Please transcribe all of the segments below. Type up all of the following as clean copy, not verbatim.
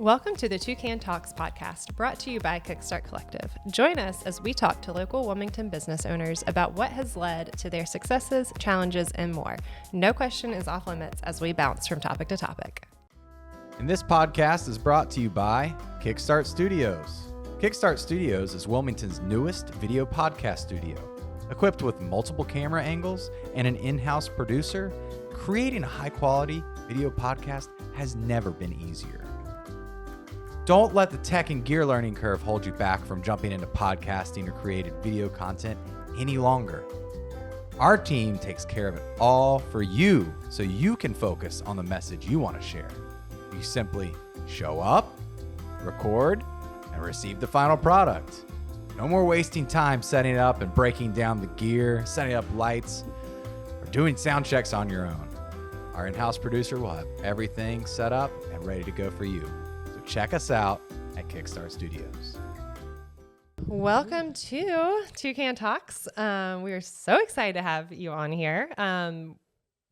Welcome to the Toucan Talks podcast, brought to you by Kickstart Collective. Join us as we talk to local Wilmington business owners about what has led to their successes, challenges, and more. No question is off limits as we bounce from topic to topic. And this podcast is brought to you by Kickstart Studios. Kickstart Studios is Wilmington's newest video podcast studio. Equipped with multiple camera angles and an in-house producer, creating a high-quality video podcast has never been easier. Don't let the tech and gear learning curve hold you back from jumping into podcasting or created video content any longer. Our team takes care of it all for you so you can focus on the message you want to share. You simply show up, record, and receive the final product. No more wasting time setting it up and breaking down the gear, setting up lights, or doing sound checks on your own. Our in-house producer will have everything set up and ready to go for you. Check us out at Kickstart Studios. Welcome to Toucan Talks. We are so excited to have you on here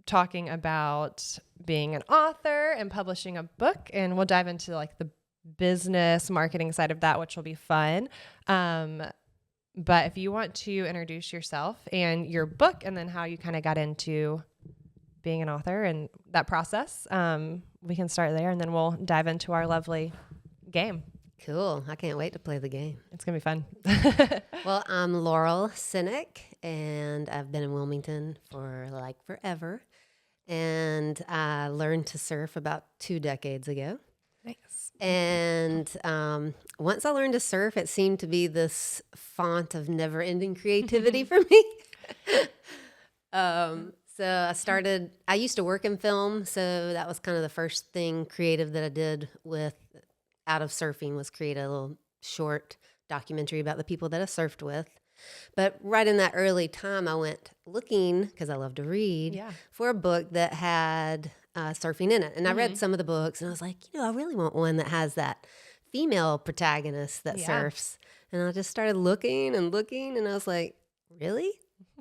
talking about being an author and publishing a book. And we'll dive into like the business marketing side of that, which will be fun. But if you want to introduce yourself and your book and then how you kind of got into being an author and that process, we can start there and then we'll dive into our lovely game. Cool. I can't wait to play the game. It's going to be fun. Well, I'm Laurel Senick, and I've been in Wilmington for like forever. And I learned to surf about 2 decades ago. Nice. And once I learned to surf, it seemed to be this font of never-ending creativity for me. So I used to work in film, so that was kind of the first thing creative that I did out of surfing was create a little short documentary about the people that I surfed with. But right in that early time, I went looking, because I love to read, for a book that had surfing in it. And I read some of the books, and I was like, I really want one that has that female protagonist that surfs. And I just started looking, and I was like, really?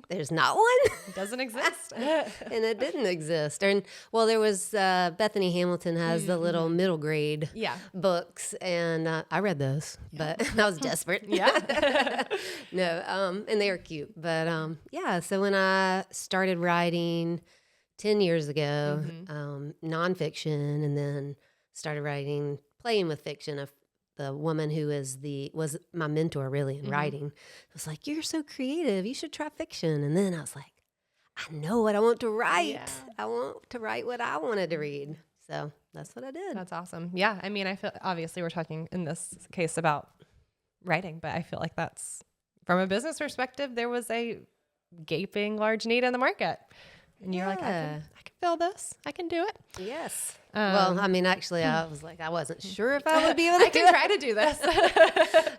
There's not one? It doesn't exist. And it didn't exist. And well, there was Bethany Hamilton has the little middle grade books, and I read those, but I was desperate. No, and they were cute. But so when I started writing 10 years ago, nonfiction, and then started playing with fiction, the woman who was my mentor really in writing was like, "You're so creative. You should try fiction." And then I was like, I know what I want to write. Yeah. I want to write what I wanted to read. So that's what I did. That's awesome. Yeah. I mean, I feel obviously we're talking in this case about writing, but I feel like that's from a business perspective, there was a gaping large need in the market. And you're like, I can fill this. I can do it. Yes. Well, I mean, actually, I was like, I wasn't sure if I would be able to I can try to do this.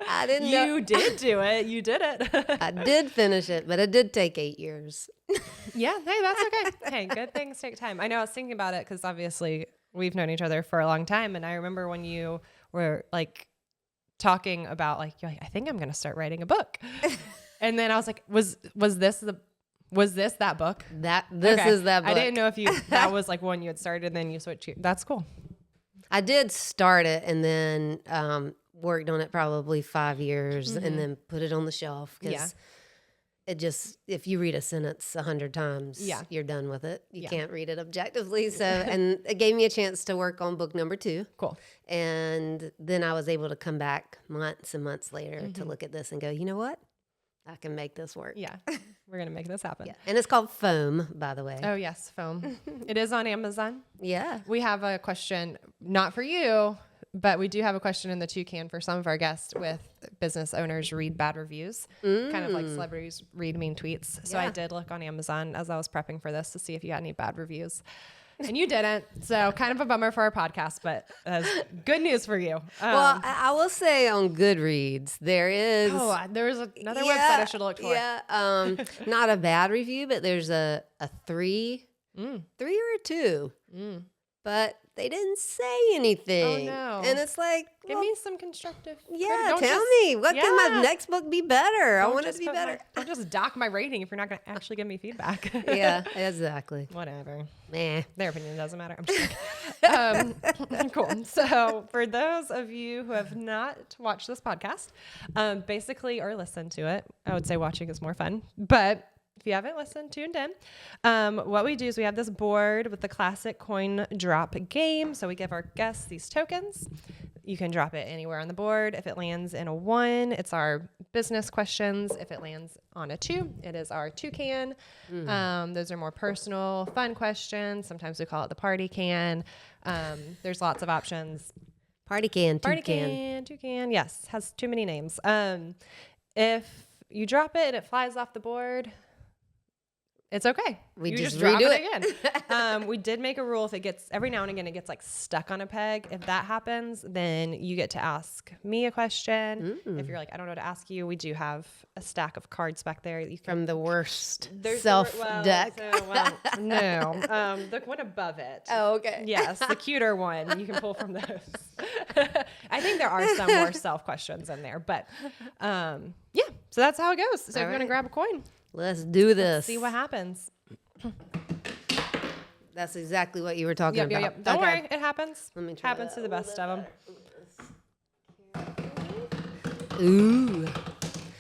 I didn't know. You did do it. You did it. I did finish it, but it did take 8 years. Yeah. Hey, that's okay. Hey, good things take time. I know I was thinking about it because obviously we've known each other for a long time. And I remember when you were like talking about you're like, I think I'm going to start writing a book. And then I was like, was this that book? This is that book. I didn't know if that was like one you had started and then you switched. That's cool. I did start it and then worked on it probably 5 years and then put it on the shelf because it just, if you read a sentence 100 times, you're done with it. You can't read it objectively. So, and it gave me a chance to work on book number 2. Cool. And then I was able to come back months and months later to look at this and go, you know what? I can make this work. Yeah. We're going to make this happen. Yeah. And it's called Foam, by the way. Oh, yes. Foam. It is on Amazon. Yeah. We have a question, not for you, but we do have a question in the Toucan for some of our guests with business owners read bad reviews, kind of like celebrities read mean tweets. So I did look on Amazon as I was prepping for this to see if you had any bad reviews. And you didn't. So kind of a bummer for our podcast, but good news for you. Well, I will say on Goodreads, there is... Oh, there was another website I should look for. Yeah. Not a bad review, but there's a 3 or a 2. But they didn't say anything. Oh, no. And it's like... Give me some constructive... Yeah, tell me. What can my next book be better? I want it to be better. Don't just dock my rating if you're not going to actually give me feedback. Yeah, exactly. Whatever. Meh. Their opinion doesn't matter. I'm just Cool. So for those of you who have not watched this podcast, basically, or listened to it, I would say watching is more fun. But if you haven't listened, tuned in, what we do is we have this board with the classic coin drop game. So we give our guests these tokens. You can drop it anywhere on the board. If it lands in a 1, it's our business questions. If it lands on a 2, it is our toucan. Those are more personal, fun questions. Sometimes we call it the party can. There's lots of options. Party can, Toucan. Yes, has too many names. If you drop it and it flies off the board, it's okay. We you just drop redo it again. We did make a rule if it gets, every now and again, it gets like stuck on a peg. If that happens, then you get to ask me a question. If you're like, I don't know what to ask you, we do have a stack of cards back there. You can, From the worst there's self-deck. No, the one above it. Oh, okay. Yes, the cuter one. You can pull from those. I think there are some more self questions in there, but yeah. So that's how it goes. So if you're gonna grab a coin, Let's do this. let's see what happens. That's exactly what you were talking about. Yep. Don't worry, it happens. Let me try Happens to the best of them. Ooh,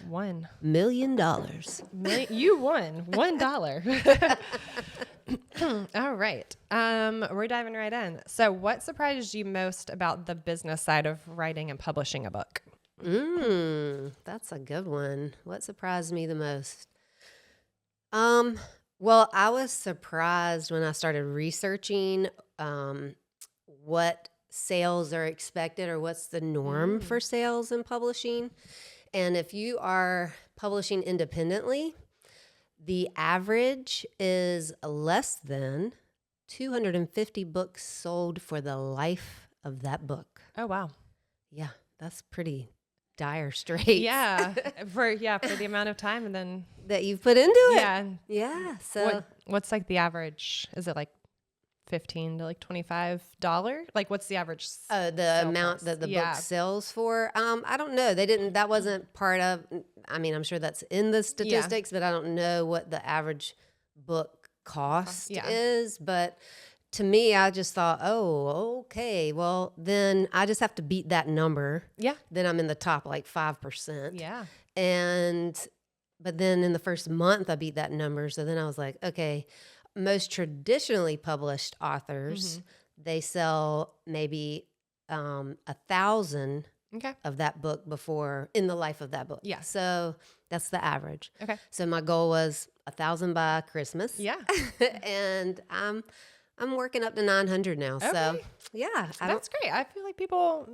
$1 million. You won $1. All right. We're diving right in. So what surprised you most about the business side of writing and publishing a book? That's a good one. What surprised me the most? Well, I was surprised when I started researching what sales are expected or what's the norm for sales in publishing. And if you are publishing independently, the average is less than 250 books sold for the life of that book. Oh, wow. Yeah, that's pretty dire straits. Yeah. For the amount of time and then that you've put into it. yeah. Yeah. So What's like the average? Is it like $15 to like $25? Like what's the average? the sale amount price? that the Yeah. book sells for, I don't know. That wasn't part of, I mean, I'm sure that's in the statistics, but I don't know what the average book cost Yeah. is. But to me, I just thought, oh, okay, well, then I just have to beat that number. Yeah. Then I'm in the top like 5%. Yeah. But then in the first month, I beat that number. So then I was like, okay, most traditionally published authors, they sell maybe 1,000 Okay. of that book before in the life of that book. Yeah. So that's the average. Okay. So my goal was 1,000 by Christmas. Yeah. And I'm working up to 900 now. So Okay. yeah, That's great. I feel like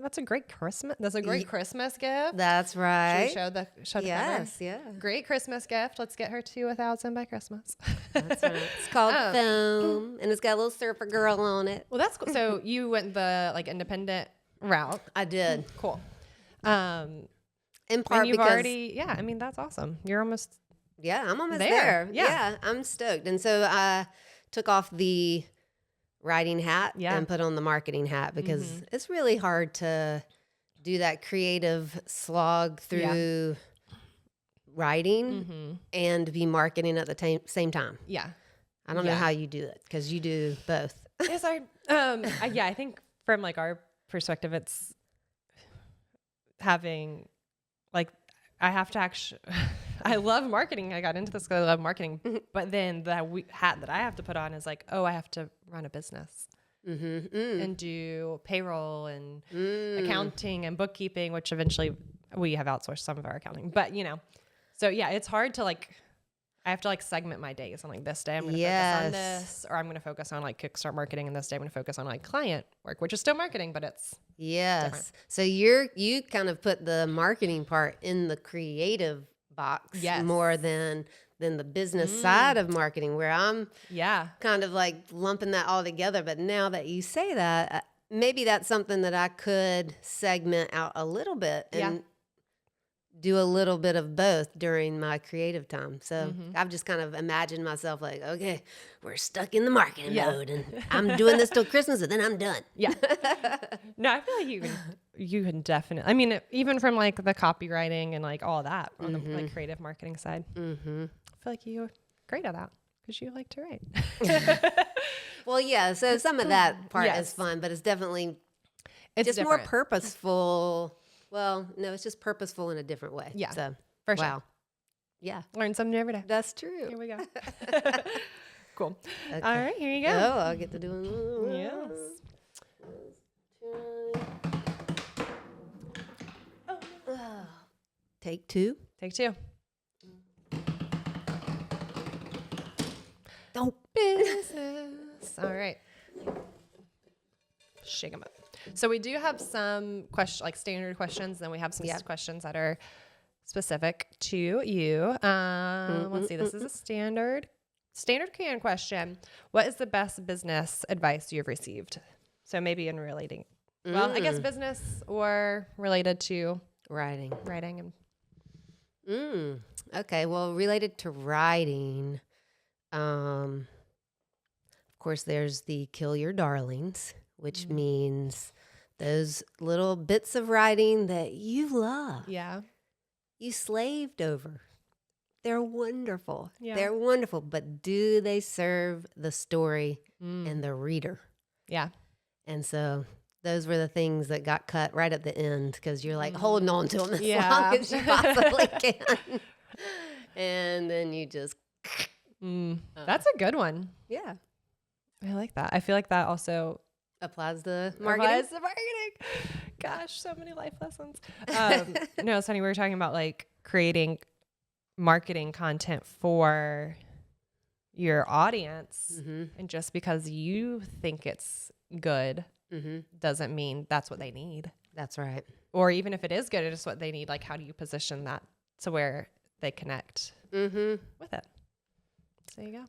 that's a great Christmas. That's a great Christmas gift. that's Should right. we show the cover? Yes, yeah. Great Christmas gift. Let's get her to 1,000 by Christmas. That's right. It's called Foam, and it's got a little surfer girl on it. Well, that's cool. So you went the like independent route. I did. Cool. In part And you've because already, yeah, I mean, that's awesome. You're almost, yeah, I'm almost there. there. Yeah. I'm stoked. And so I took off the writing hat Yeah. and put on the marketing hat because it's really hard to do that creative slog through writing and be marketing at the same time. yeah. I don't know how you do it because you do both. It's hard. I think from like our perspective, it's having like, I have to actually, I love marketing. I got into this because I love marketing, but then the hat that I have to put on is like, oh, I have to run a business and do payroll and accounting and bookkeeping, which eventually we have outsourced some of our accounting, but so yeah, it's hard to like, I have to like segment my days. I'm like, this day I'm going to focus on this, or I'm going to focus on like Kickstart marketing, and this day I'm going to focus on like client work, which is still marketing, but it's different. So you kind of put the marketing part in the creative box more than the business side of marketing, where I'm kind of like lumping that all together. But now that you say that, maybe that's something that I could segment out a little bit and do a little bit of both during my creative time. So I've just kind of imagined myself like, okay, we're stuck in the marketing mode, and I'm doing this till Christmas, and then I'm done. Yeah. No, I feel like you can definitely, I mean, even from like the copywriting and like all that on the like creative marketing side, I feel like you're great at that because you like to write. Well, yeah. So some of that part Yes. is fun, but it's definitely It's just different. more purposeful. Well, no, it's just purposeful in a different way. Yeah, So, for sure. wow. Yeah, Learn something new every day. that's true. Here we go. Cool. Okay. All right, here you Oh, go. I'll get to do it. Yes. Take two. Take two. Don't. Business. All right. Shake them up. So we do have some like standard questions, then we have some questions that are specific to you. Let's see. This is a standard can question. What is the best business advice you've received? So maybe in relating, well, I guess business or related to Writing. and Okay. Well, related to writing, of course, there's the kill your darlings, which means those little bits of writing that you love, yeah. you slaved over. They're wonderful. Yeah. They're wonderful. But do they serve the story and the reader? Yeah. And so those were the things that got cut right at the end because you're like holding on to them as Yeah. long as you possibly can. And then you just, That's a good one. yeah, I like that. I feel like that also applies to marketing. applies to marketing. Gosh, so many life lessons. No, it's funny. We were talking about like creating marketing content for your audience. And just because you think it's good doesn't mean that's what they need. That's right. Or even if it is good, it's just what they need. Like, how do you position that to where they connect with it? So there you go.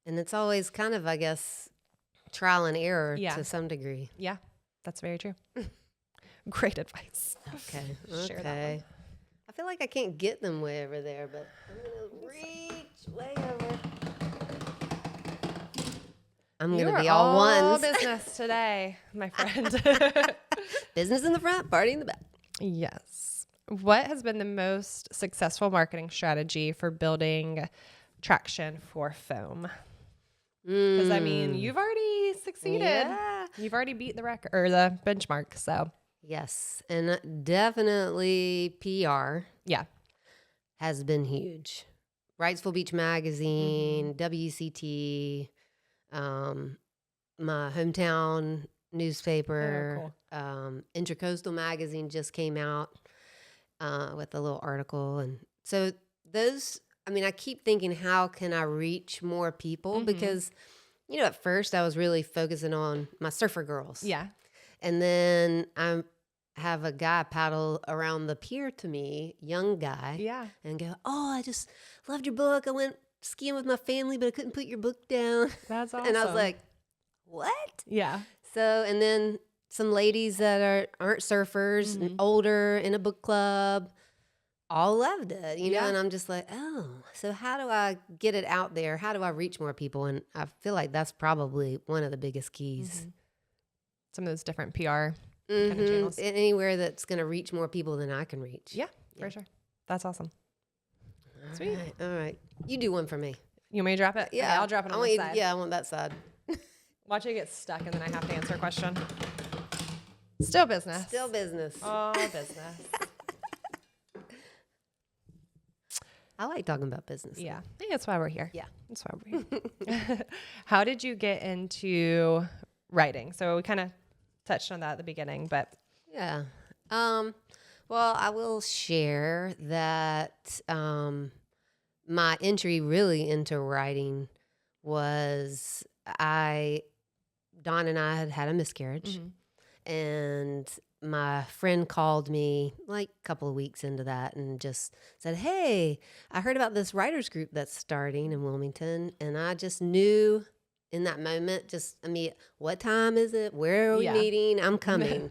And it's always kind of, I guess, trial and error to some degree. Yeah, that's very true. Great advice. Okay. Share that Okay. I feel like I can't get them way over there, but I'm going to reach way over. I'm going to be all ones. Business today, my friend. Business in the front, party in the back. Yes. What has been the most successful marketing strategy for building traction for foam? Because I mean, you've already succeeded. Yeah. You've already beat the record or the benchmark. So Yes. And definitely PR yeah, has been huge. Wrightsville Beach Magazine, WCT, my hometown newspaper, Intracoastal Magazine just came out with a little article. And so those, I mean, I keep thinking, how can I reach more people? Because, you know, at first I was really focusing on my surfer girls. yeah, And then I have a guy paddle around the pier to me, young guy, yeah. and go, "Oh, I just loved your book. I went skiing with my family, but I couldn't put your book down." That's awesome. And I was like, "What?" yeah, So, and then some ladies that aren't surfers, and older, in a book club, all loved it, you know? And I'm just like, oh, so how do I get it out there? How do I reach more people? And I feel like that's probably one of the biggest keys. some of those different PR kind of channels. Anywhere that's going to reach more people than I can reach. Yeah, for sure. That's awesome. Sweet. All right. You do one for me. You want me to drop it? Yeah. Okay, I'll drop it on want this you- side. Yeah, I want that side. Watch it get stuck and then I have to answer a question. Still business. Still business. All business. I like talking about business. Yeah. I think that's why we're here. Yeah. That's why we're here. How did you get into writing? So we kind of touched on that at the beginning, but Yeah. Well, I will share that my entry really into writing was Dawn and I had a miscarriage, and my friend called me like a couple of weeks into that and just said, "Hey, I heard about this writers group that's starting in Wilmington," and I just knew in that moment, what time is it? Where are we meeting? I'm coming.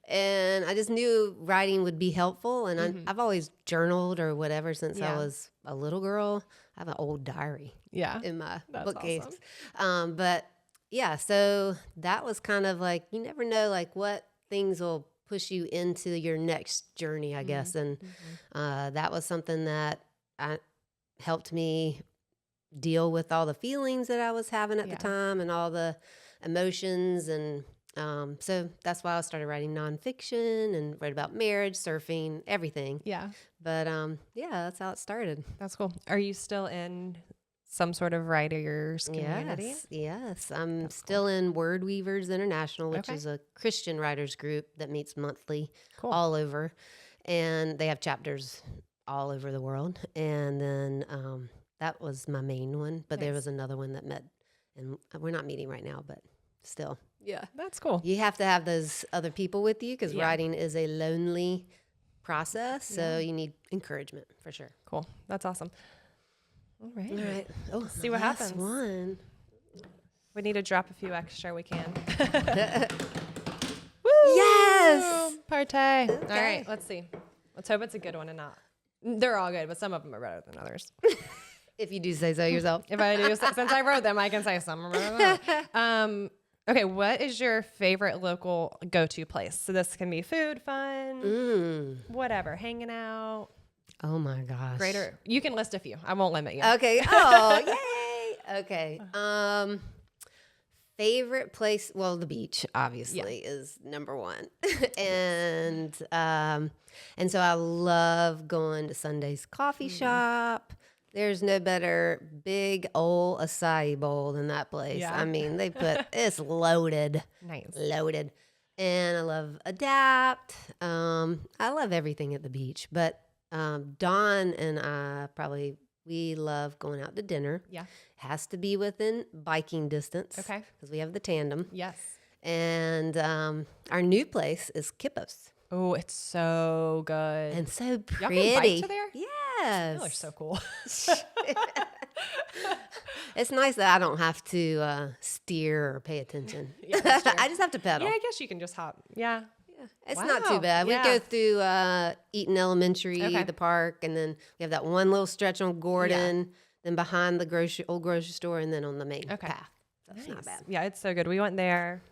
And I just knew writing would be helpful. And I've always journaled or whatever since I was a little girl. I have an old diary in my bookcase. Awesome. But yeah, so that was kind of like, you never know like what things will push you into your next journey, I guess. And that was something that helped me deal with all the feelings that I was having at the time and all the emotions. And so that's why I started writing nonfiction and wrote about marriage, surfing, everything. Yeah. But yeah, that's how it started. That's cool. Are you still in some sort of writers community? Yes. I'm still in Word Weavers International, which is a Christian writers group that meets monthly all over. And they have chapters all over the world. And then that was my main one. But there was another one that met. And we're not meeting right now, but still. Yeah. That's cool. You have to have those other people with you because writing is a lonely process. So you need encouragement for sure. Cool. That's awesome. All right. All right. Oh, see what happens. One. We need to drop a few extra. We can. Woo! Yes. Partay. Okay. All right. Let's see. Let's hope it's a good one and not. They're all good, but some of them are better than others. If you do say so yourself. If I do, since I wrote them, I can say some are better than others. Okay. What is your favorite local go-to place? So this can be food, fun, whatever, hanging out. Oh my gosh. Greater. You can list a few. I won't limit you. Okay. Oh, yay. Okay. Favorite place? Well, the beach obviously is number one, and so I love going to Sunday's coffee shop. There's no better big old acai bowl than that place. Yeah. I mean, they put it's loaded, loaded, and I love Adapt. I love everything at the beach, but Dawn and I we love going out to dinner. Yeah. Has to be within biking distance. Okay. Because we have the tandem. Yes. And our new place is Kippos. Oh, it's so good. And so pretty. Y'all can bike to there? Yes. They're so cool. It's nice that I don't have to steer or pay attention. Yeah, that's true. I just have to pedal. Yeah, I guess you can just hop. Yeah. It's not too Wow. bad. Yeah. We go through Eaton Elementary, Okay. the park, and then we have that one little stretch on Gordon, then behind the old grocery store, and then on the main path. So it's not bad. Yeah, it's so good. We went there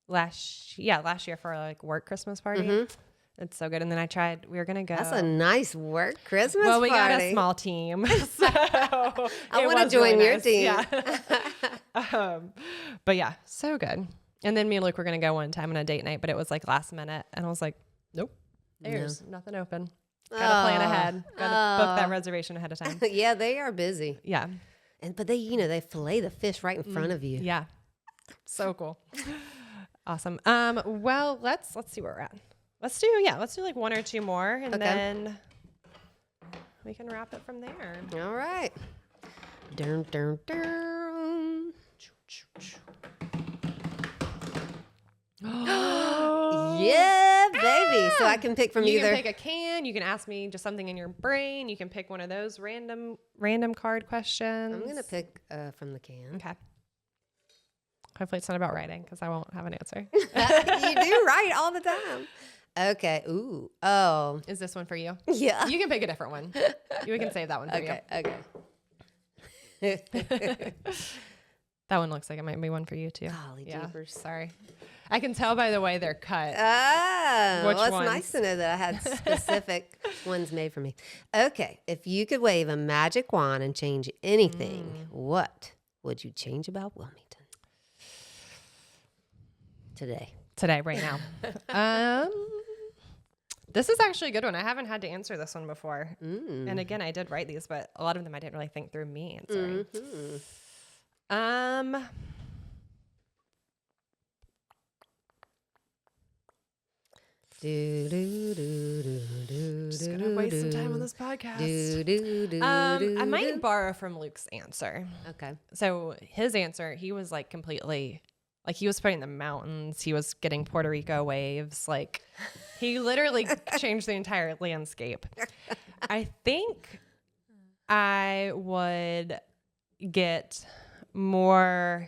last year for like work Christmas party. Mm-hmm. It's so good. And then we were going to go. That's a nice work Christmas Well, we got party. a small team. So I wanna join your team. Yeah. But yeah, so good. And then me and Luke were going to go one time on a date night, but it was like last minute. And I was like, nope, there's nothing open. Got to plan ahead. Got to book that reservation ahead of time. Yeah, they are busy. Yeah. But they fillet the fish right in front of you. Yeah. So cool. Awesome. Well, let's see where we're at. Let's do like one or two more and then we can wrap it from there. All right. Dun, dun, dun. Yeah, baby. So I can pick from You either. can pick a can. You can ask me just something in your brain. You can pick one of those random card questions. I'm gonna pick from the can. Okay. Hopefully it's not about writing because I won't have an answer. You do write all the time. Okay. Ooh. Oh. Is this one for you? Yeah. You can pick a different one. We can save that one for you. Okay. That one looks like it might be one for you too. Golly jeepers. Sorry. I can tell by the way they're cut. Oh, Which well, it's ones? nice to know that I had specific ones made for me. Okay, if you could wave a magic wand and change anything, what would you change about Wilmington today? Today, right now. This is actually a good one. I haven't had to answer this one before. And again, I did write these, but a lot of them I didn't really think through me answering. Just gonna waste some time on this podcast. I might borrow from Luke's answer. Okay. So his answer, he was like completely, like he was putting the mountains, he was getting Puerto Rico waves, like he literally changed the entire landscape. I think I would get more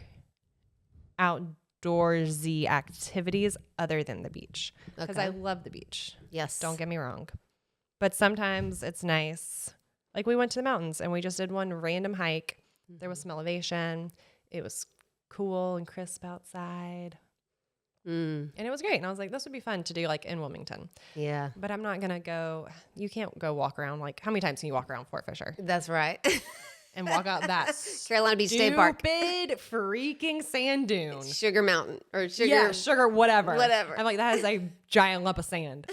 outdoorsy activities other than the beach because I love the beach. Yes. Don't get me wrong. But sometimes it's nice. Like we went to the mountains and we just did one random hike. There was some elevation. It was cool and crisp outside. And it was great. And I was like, this would be fun to do like in Wilmington. Yeah. But I'm not going to go. You can't go walk around. Like how many times can you walk around Fort Fisher? That's right. and walk out that Carolina Beach State Park. stupid freaking sand dune. Sugar Mountain or sugar. Yeah, sugar, whatever. Whatever. I'm like, that is a giant lump of sand.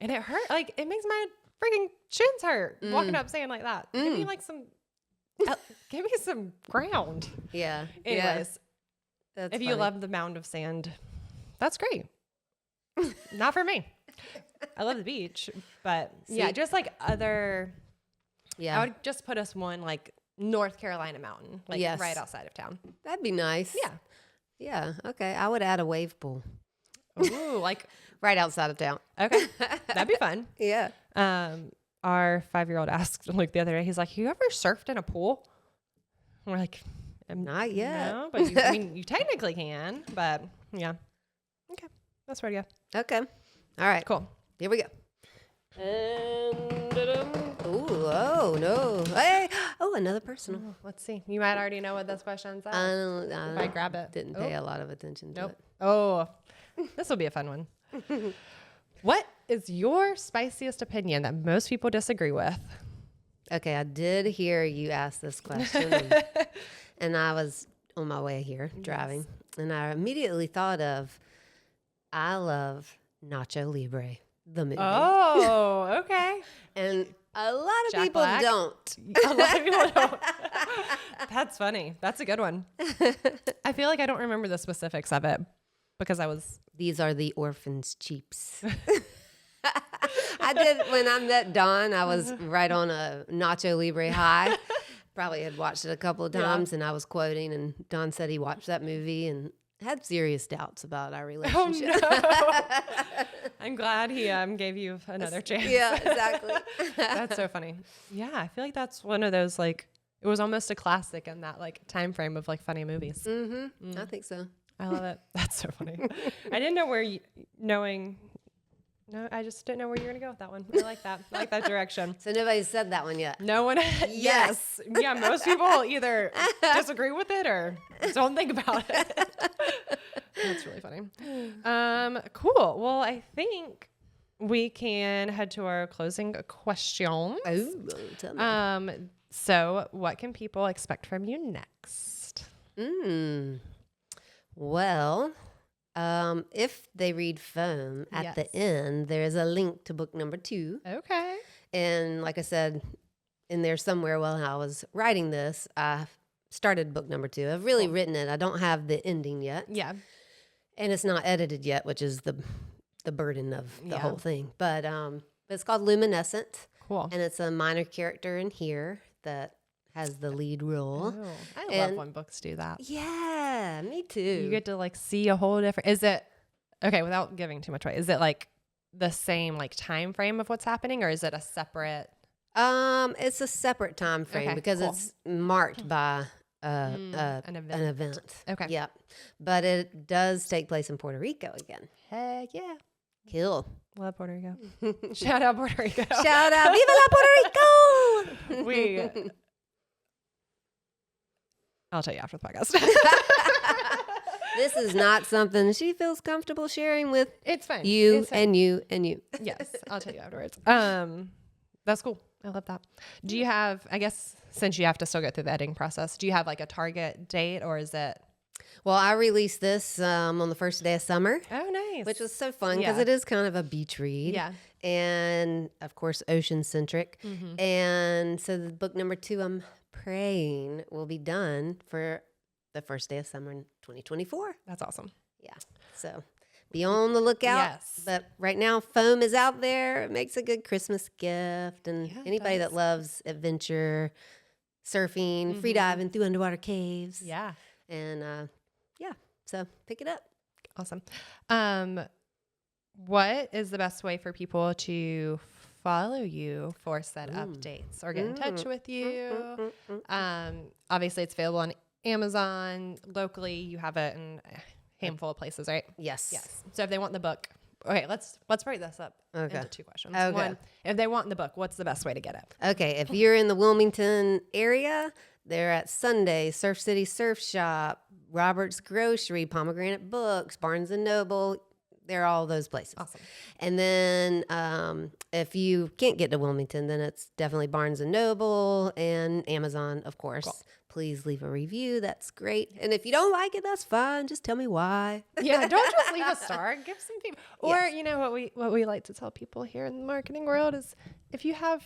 And it hurt. Like, it makes my freaking shins hurt walking up sand like that. Give me like give me some ground. Yeah. Anyways, That's if you funny. love the mound of sand, that's great. Not for me. I love the beach, but yeah, just like other. Yeah. I would just put us one like North Carolina mountain, like Yes. right outside of town. That'd be nice. Yeah. Yeah. Okay. I would add a wave pool Ooh, like right outside of town. okay, that'd be fun. Yeah. Our 5-year-old asked Luke the other day. He's like, "You ever surfed in a pool?" And we're like, Not yet. No, but I mean, you technically can, but yeah. Okay, that's where to go. Okay. All right. Cool. Here we go. Ooh, oh, no. Hey. Oh, another personal. Let's see. You might already know what this question says. If I grab it. Didn't pay a lot of attention to Nope. it. Oh, this will be a fun one. What is your spiciest opinion that most people disagree with? Okay, I did hear you ask this question, and I was on my way here driving, and I immediately thought of I love Nacho Libre, the movie. Oh, okay. And a lot of Jack people Black? don't. A lot of people don't. That's funny. That's a good one. I feel like I don't remember the specifics of it because I was. These are the orphans' cheaps. I did when I met Don. I was right on a Nacho Libre high. Probably had watched it a couple of times, and I was quoting. And Don said he watched that movie and had serious doubts about our relationship. Oh no! I'm glad he gave you another chance. Yeah, exactly. That's so funny. Yeah, I feel like that's one of those like it was almost a classic in that like time frame of like funny movies. I think so. I love it. That's so funny. I didn't know where No, I just didn't know where you were gonna go with that one. I like that. I like that direction. So nobody's said that one yet. No one. Yes. Yeah. Most people either disagree with it or don't think about it. That's really funny. Cool. Well, I think we can head to our closing questions. Oh, tell me. So what can people expect from you next? Well, if they read Foam at the end, there is a link to book number 2. Okay. And like I said, in there somewhere while I was writing this, I started book number 2. I've really written it. I don't have the ending yet. Yeah. And it's not edited yet, which is the burden of the whole thing. But it's called Luminescent. Cool. And it's a minor character in here that has the lead role. Oh, I love when books do that. Yeah, me too. You get to like see a whole different. Is it okay? Without giving too much away, is it like the same like time frame of what's happening, or is it a separate? It's a separate time frame because it's marked by an event. Okay. Yep. But it does take place in Puerto Rico again. Heck yeah. Cool. Love Puerto Rico. Shout out Puerto Rico. Shout out. Viva la Puerto Rico. I'll tell you after the podcast. This is not something she feels comfortable sharing with It's fine. you It's fine. and you and you. Yes, I'll tell you afterwards. That's cool. I love that. Do you have, I guess, since you have to still go through the editing process, do you have like a target date or is it? Well, I released this on the first day of summer. Oh, nice. Which was so fun because it is kind of a beach read. Yeah. And of course, ocean centric. And so the book number 2, I'm praying will be done for the first day of summer in 2024. That's awesome. Yeah. So be on the lookout. Yes. But right now, Foam is out there. It makes a good Christmas gift. And Yeah, it anybody does. that loves adventure, surfing, free diving through underwater caves. Yeah. And so pick it up. Awesome. What is the best way for people to follow you for said updates or get in touch with you? Obviously, it's available on Amazon. Locally, you have it in a handful of places, right? Yes. Yes. So if they want the book, okay, let's break this up into 2 questions. Okay. One, if they want the book, what's the best way to get it? Okay, if you're in the Wilmington area, they're at Sunday, Surf City Surf Shop, Robert's Grocery, Pomegranate Books, Barnes & Noble. they're all those places. Awesome. And then if you can't get to Wilmington, then it's definitely Barnes & Noble and Amazon, of course. Cool. Please leave a review. That's great. And if you don't like it, that's fine. Just tell me why. Yeah, don't just leave a star. Give some people. Or Yes. you know what we like to tell people here in the marketing world is if you have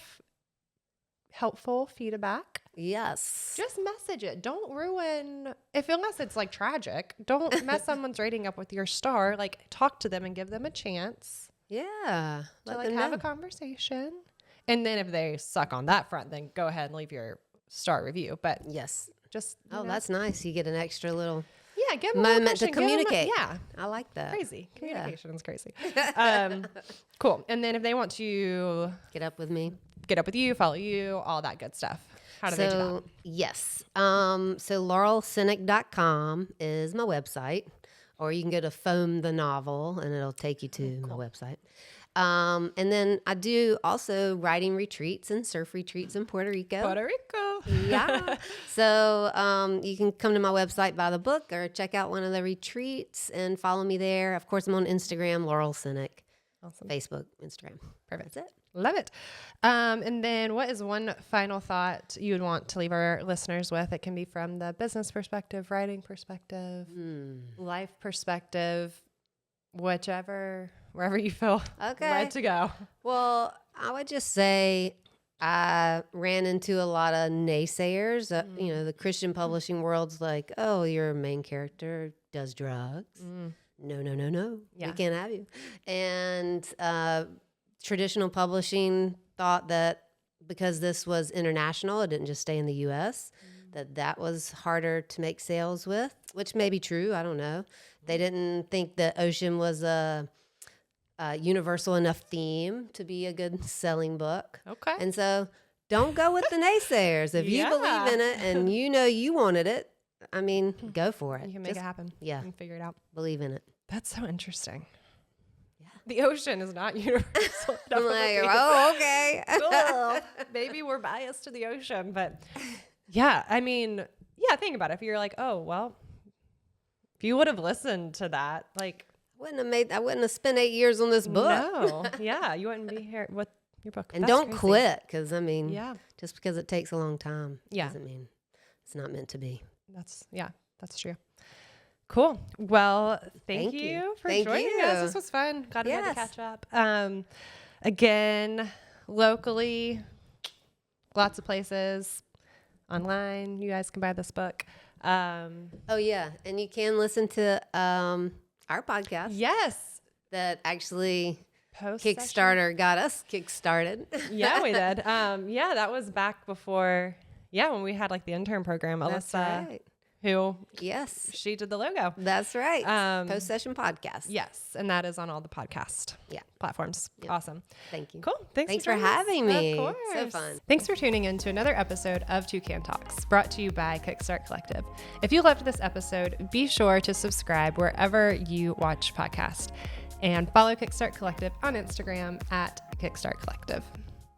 helpful feedback, Yes. just message it. Don't ruin unless it's like tragic. Don't mess someone's rating up with your star. Like talk to them and give them a chance Yeah. to Let like them have know. a conversation. And then if they suck on that front, then go ahead and leave your star review. But Yes. just Oh, that's nice. You get an extra little yeah, give them a little moment to cushion, give 'em a- communicate. yeah, I like that. crazy. Yeah. Communication is crazy. Cool. And then if they want to Get up with me. get up with you, follow you, all that good stuff. How do they do that? Yes. So laurelsenick.com is my website, or you can go to Foam the Novel and it'll take you to my website. And then I do also writing retreats and surf retreats in Puerto Rico. Puerto Rico. Yeah. So you can come to my website, buy the book, or check out one of the retreats and follow me there. Of course, I'm on Instagram, Laurel Senick, Awesome. Facebook, Instagram. Perfect. That's it. Love it. And then what is one final thought you would want to leave our listeners with? It can be from the business perspective, writing perspective, life perspective, wherever you feel led to go. Well, I would just say I ran into a lot of naysayers. The Christian publishing world's like, oh, your main character does drugs. No. Yeah. We can't have you. And traditional publishing thought that because this was international, it didn't just stay in the U.S., that was harder to make sales with, which may be true. I don't know. They didn't think that ocean was a universal enough theme to be a good selling book. Okay. And so don't go with the naysayers. If you believe in it and you know you wanted it, I mean, go for it. You can make Just it happen. yeah. You can figure it out. believe in it. That's so interesting. Yeah. The ocean is not universal. I'm like, oh, okay. Well, maybe we're biased to the ocean, but yeah, I mean, yeah, think about it. If you're like, oh, well, if you would have listened to that, like, I wouldn't have spent 8 years on this book. no, yeah, you wouldn't be here with your book. And That's don't crazy. quit, because I mean, Yeah, just because it takes a long time Yeah. doesn't mean it's not meant to be. that's true. Cool. Well, thank Thank you you. for Thank joining you. us. This was fun. Glad we had to Yes. catch up. Again, locally, lots of places. Online, you guys can buy this book. Oh, yeah. And you can listen to our podcast Yes. that actually Post-session. Kickstarter got us kickstarted. Yeah, we did. Yeah, that was back before, when we had like the intern program. That's Alyssa, right. who Yes, she did the logo. that's right. Um, Post-session podcast. Yes, and that is on all the podcast platforms. Yep. Awesome. Thank you. Cool. Thanks for joining us. having me. Of So course. fun. Thanks for tuning in to another episode of Toucan Talks, brought to you by Kickstart Collective. If you loved this episode, be sure to subscribe wherever you watch podcasts and follow Kickstart Collective on Instagram at Kickstart Collective.